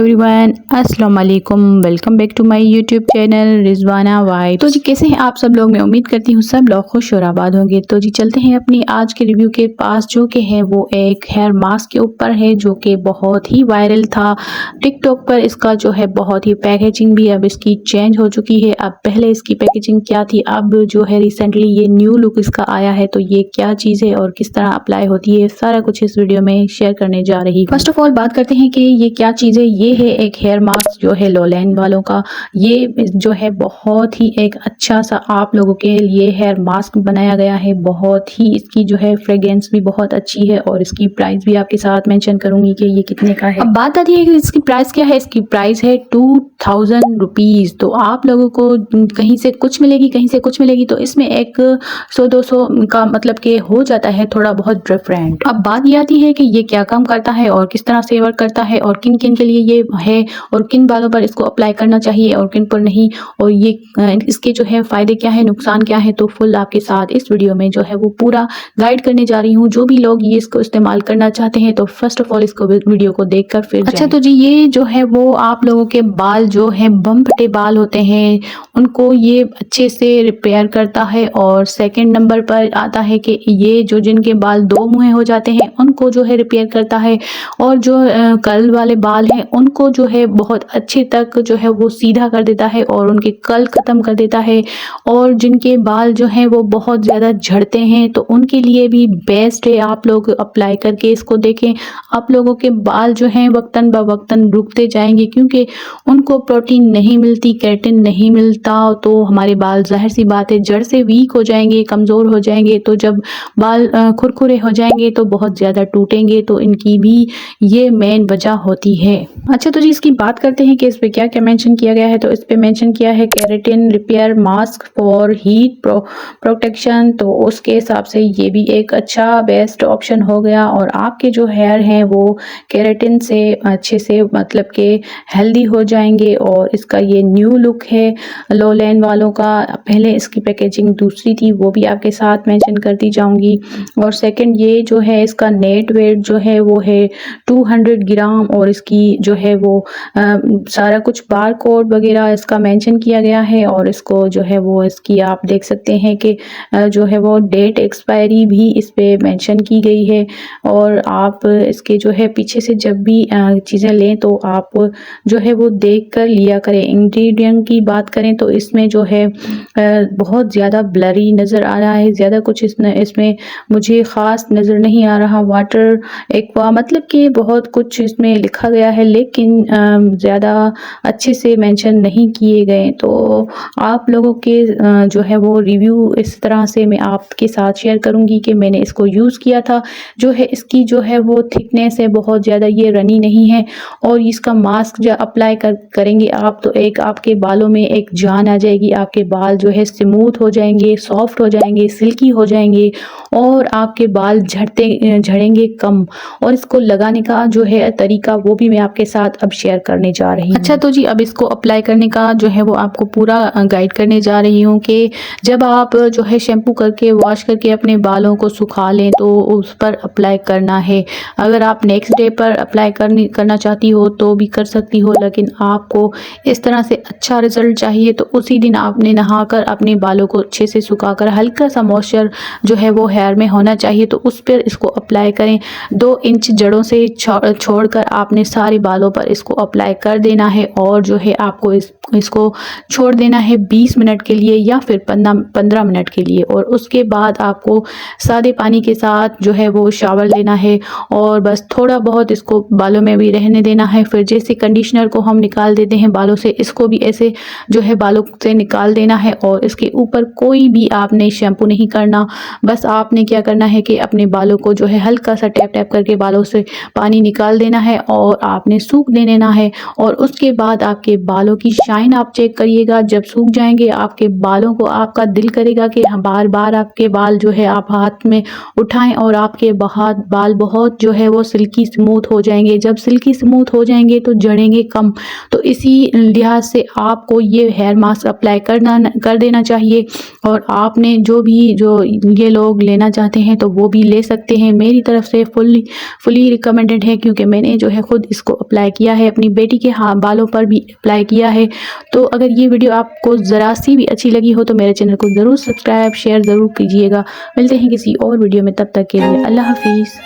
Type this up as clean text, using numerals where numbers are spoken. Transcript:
Everyone, अस्सलाम वालेकुम। Welcome back to my YouTube channel Rizwana vibes. तो जी कैसे हैं आप सब लोग। मैं उम्मीद करती हूँ सब लोग खुश और आबाद होंगे। तो जी चलते हैं अपनी आज के रिव्यू के पास, जो कि है वो एक हेयर मास्क के ऊपर है, जो कि बहुत ही वायरल था टिकटॉक पर। इसका जो है बहुत ही पैकेजिंग भी अब इसकी चेंज हो चुकी है। अब पहले इसकी पैकेजिंग क्या थी, अब जो है रिसेंटली ये न्यू लुक इसका आया है। तो ये क्या चीज़ है और किस तरह अप्लाई होती है, सारा कुछ इस वीडियो में शेयर करने जा रही हूँ। फर्स्ट ऑफ ऑल बात करते हैं कि ये क्या चीज़ है। ये है एक हेयर मास्क जो है लोलैंड वालों का। ये जो है बहुत ही एक अच्छा सा आप लोगों के लिए हेयर मास्क बनाया गया है। बहुत ही इसकी जो है फ्रेग्रेंस भी बहुत अच्छी है और इसकी प्राइस भी आपके साथ मेंशन करूंगी कि ये कितने का है। अब बात आती है कि इसकी प्राइस क्या है। इसकी प्राइस है 2000 रुपीज़। तो आप लोगों को कहीं से कुछ मिलेगी, कहीं से कुछ मिलेगी, तो इसमें एक 100-200 का मतलब कि हो जाता है थोड़ा बहुत डिफरेंट। अब बात ये आती है कि ये क्या काम करता है और किस तरह से वर्क करता है और किन किन के लिए ये है और किन बालों पर इसको अप्लाई करना चाहिए और किन पर नहीं, और ये इसके जो है फ़ायदे क्या है, नुकसान क्या है। तो फुल आपके साथ इस वीडियो में जो है वो पूरा गाइड करने जा रही हूँ। जो भी लोग ये इसको इस्तेमाल करना चाहते हैं तो फर्स्ट ऑफ ऑल इसको वीडियो को देखकर फिर अच्छा। तो जी ये जो है वो आप लोगों के बाल जो है बम फटे बाल होते हैं उनको ये अच्छे से रिपेयर करता है। और सेकंड नंबर पर आता है कि ये जो जिनके बाल दो मुँहे हो जाते हैं उनको जो है रिपेयर करता है। और जो कर्ल वाले बाल हैं उनको जो है बहुत अच्छे तक जो है वो सीधा कर देता है और उनके कर्ल ख़त्म कर देता है। और जिनके बाल जो हैं वो बहुत ज़्यादा झड़ते हैं तो उनके लिए भी बेस्ट है। आप लोग अप्लाई करके इसको देखें। आप लोगों के बाल जो हैं वक्तन ब वक्तन रुकते जाएंगे क्योंकि उनको प्रोटीन नहीं मिलती, केराटिन नहीं मिलता। तो हमारे बाल ज़ाहिर सी बात है जड़ से वीक हो जाएंगे, कमज़ोर हो जाएंगे। तो जब बाल खुरखुरे हो जाएंगे तो बहुत ज़्यादा टूटेंगे। तो इनकी भी ये मेन वजह होती है। अच्छा तो जी इसकी बात करते हैं कि इस पे क्या क्या मेंशन किया गया है। तो इस पे मेंशन किया है keratin repair mask for heat protection. तो उसके हिसाब से ये भी एक अच्छा बेस्ट ऑप्शन हो गया। और आपके जो हेयर हैं वो केराटिन से अच्छे से मतलब के हेल्दी हो जाएंगे। और इसका ये न्यू लुक है लोलैंड वालों का। पहले इसकी पैकेजिंग दूसरी थी, वो भी आपके साथ मेंशन करती जाऊंगी। और सेकंड ये जो है इसका नेट वेट जो है वो है 200 ग्राम। और इसकी जो है वो सारा कुछ बार कोड वगैरह इसका मेंशन किया गया है। और इसको जो है वो इसकी आप देख सकते हैं कि जो है वो डेट एक्सपायरी भी इस पे मेंशन की गई है। और आप इसके जो है पीछे से जब भी चीज़ें लें तो आप जो है वो देख कर लिया करें। इंग्रेडिएंट की बात करें तो इसमें जो है बहुत ज़्यादा ब्लरी नज़र आ रहा है। ज़्यादा कुछ इसमें मुझे ख़ास नज़र नहीं आ रहा। वाटर एक्वा मतलब कि बहुत कुछ इसमें लिखा गया है लेकिन ज़्यादा अच्छे से मेंशन नहीं किए गए। तो आप लोगों के जो है वो रिव्यू इस तरह से मैं आपके साथ शेयर करूंगी कि मैंने इसको यूज़ किया था। जो है इसकी जो है वो थिकनेस है बहुत ज़्यादा, ये रनी नहीं है। और इसका मास्क जब अप्लाई करेंगे आप तो एक आपके बालों में एक जान आ जाएगी। आपके बाल जो है स्मूथ हो जाएंगे, सॉफ्ट हो जाएंगे, सिल्की हो जाएंगे और आपके बाल झड़ेंगे कम। और इसको लगाने का जो है तरीका वो भी मैं आपके साथ अब शेयर करने जा रही हूँ। अच्छा तो जी अब इसको अप्लाई करने का जो है वो आपको पूरा गाइड करने जा रही हूँ कि जब आप जो है शैम्पू करके वॉश करके अपने बालों को सुखा लें तो उस पर अप्लाई करना है। अगर आप नेक्स्ट डे पर अप्लाई करना चाहती हो तो भी कर सकती हो, लेकिन आपको इस तरह से अच्छा रिजल्ट चाहिए तो उसी दिन आपने नहाकर अपने बालों को अच्छे से सुखाकर हल्का सा मॉइस्चर जो है वो हेयर में होना चाहिए तो उस पर इसको अप्लाई करें। 2 इंच जड़ों से छोड़कर आपने सारे बालों पर इसको अप्लाई कर देना है। और जो है आपको इसको छोड़ देना है 20 मिनट के लिए या फिर 15 मिनट के लिए। और उसके बाद आपको सादे पानी के साथ जो है वो शावर लेना है और बस थोड़ा बहुत इसको बालों में भी रहने देना है। फिर जैसे कंडीशनर को हम निकाल देते हैं बालों से, इसको भी ऐसे जो है बालों से निकाल देना है। और इसके ऊपर कोई भी आपने शैम्पू नहीं करना। बस आपने क्या करना है कि अपने बालों को जो है हल्का सा टैप टैप करके बालों से पानी निकाल देना है और आपने सूख देना है। और उसके बाद आपके बालों की शाइन आप चेक करिएगा। जब सूख जाएंगे आपके बालों को आपका दिल करेगा कि बार बार आपके बाल जो है आप हाथ में उठाएं और आपके बाल बहुत जो है वो सिल्की स्मूथ हो जाएंगे। जब सिल्की स्मूथ हो जाएंगे तो झड़ेंगे कम। तो इसी लिहाज से आपको ये हेयर मास्क अप्लाई कर देना चाहिए। और आपने जो ये लोग लेना चाहते हैं तो वो भी ले सकते हैं। मेरी तरफ से फुली रिकमेंडेड है क्योंकि मैंने जो है खुद इसको अप्लाई किया है, अपनी बेटी के बालों पर भी अप्लाई किया है। तो अगर ये वीडियो आपको ज़रा सी भी अच्छी लगी हो तो मेरे चैनल को ज़रूर सब्सक्राइब शेयर ज़रूर कीजिएगा। मिलते हैं किसी और वीडियो में, तब तक के लिए अल्लाह हाफिज़।